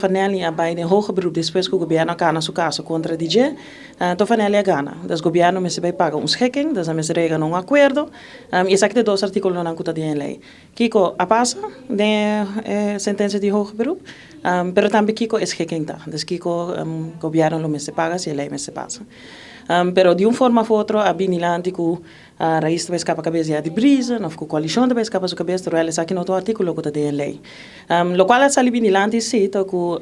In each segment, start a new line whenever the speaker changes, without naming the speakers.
Fanelli a bij de hoger beroep depois que o governo cana su caso contra DJ, to Fanelli a gana. Das governo me se vai pagar schikking, das a me se rega um acordo, e essa que dois artículos não cuta de lei. Kiko a passa de sentença de hoger beroep, pero também Kiko é schikking tá. Das Kiko governo lo me se paga se a lei me se passa. Pero de forma ou outra, a binilante que a raiz também escapa a cabeça de brisa, não ficou coalição também escapa a sua cabeça, mas ela aqui no outro artigo que está em lei. Lo qual é sali binilante cita que o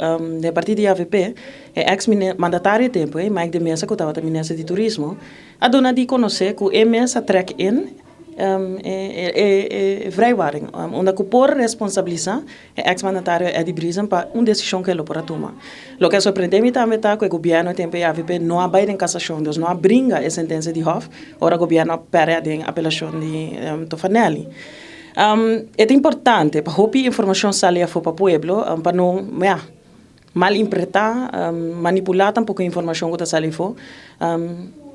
partido de AVP, ex-mandatário tempo, Mike de Mesa, que estava também ministro de turismo, a dona de conhecer que o Mesa trek in vrijwaring. Omdat que por responsabilizar o ex-mandatário Eddie Brisen para uma decisão que ele pode tomar. O que surpreende-me também é que o governo tem a AVP não abre em cassação, então não abringa a sentença de Hof, ora o governo perde em apelação de Tofanelli. É importante para que a informação saia para o povo, para não mal interpretar, manipular tampouco a informação que está saindo.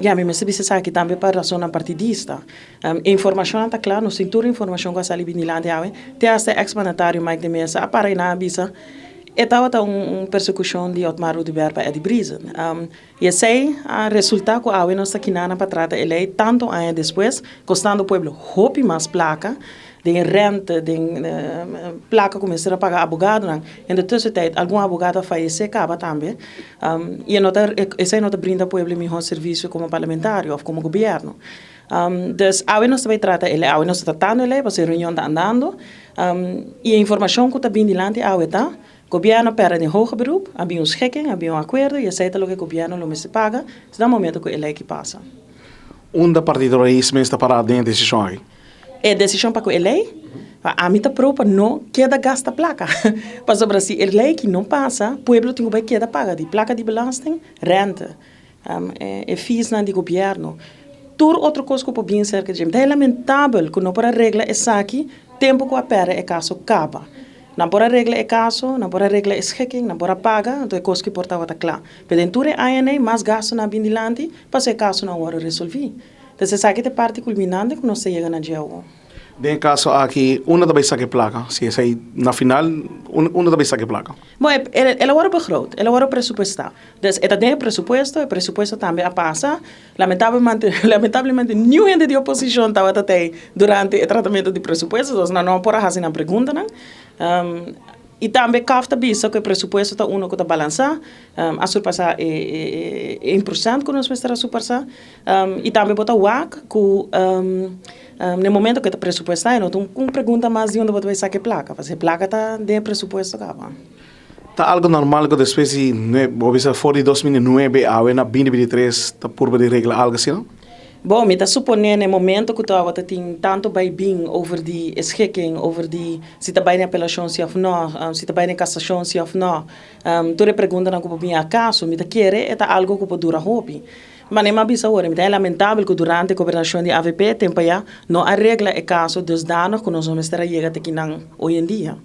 Me se sabe que também para razão partidista. A informação está clara, no cintura informação que está saindo binilante, tem até ex-mandatário Mike de Mesa, a para na bisa, estava uma persecução de Otmar Rudiber para Eddie Brisen. E sei a resultado que a não está aqui na para tratar ele tanto anos depois, custando o povo hope mais placa, de renta, de placa começaram a pagar abogado, e na tussentijd algum abogado faleceu, acaba também, e esse não brinda ao povo melhor serviço como parlamentário ou como governo. Dus a não se vai tratar ele, a não se está tratando ele, para ser reunião está andando, e a informação que está bem dilante a está, governo perde em hoger beroep, havia schikking, havia acordo, e aceita o que o governo não se paga, é o momento que ele que passa.
Onde partido raiz está parado em decisão aí?
É decisão para que ele, a mim está própria não queda gasta placa. Para sobre se a lei que não passa, o povo tem que queda paga de placa de belasting, renta, fees na de governo. Tur outra coisa que eu posso dizer que é lamentável que não para regra essa aqui, tempo que a pera é caso acaba. Não para regra é caso, não para regra é schikking, não para paga, então é coisa que portava tá claro. Pedenture aí mais gasto na bindilante, para ser caso não hora resolver. Então, essa aqui é a parte culminante que não se chega na geo.
Em caso aqui, uma também saque placa. Se essa aí, na final, uma também saque placa.
Bom, ela era begroot, ela era presupuestal. Dus ela tem presupuesto, o presupuesto também a passa. Lamentavelmente, nenhum gente de oposição estava até durante o tratamento de presupuesto, então não por fazer uma pergunta, não. E também capta bisa que o presupuesto está uno que está balançar, a surpassar é 1% que nós vamos surpassar, e também botar o AC que no momento que está presupuesto não tem uma pergunta mais de onde você vai sacar placa, porque a placa está de presupuesto acaba.
Está algo normal que depois de fora de 2009 a 2023 está por de regra algo assim, não?
Bom, me está suponendo no momento que tu tem tanto bij bem over die schikking, over die se está bem na apelação se of não, se está bem na cassação se of não. Tu re pergunta na como bem a caso, me está querer é algo que pode durar hobby. Mas nem mais bisa ora, me é lamentável que durante a governação de AVP tempo já não arregla o caso dos danos que nós vamos estar a chegar aqui hoje em dia.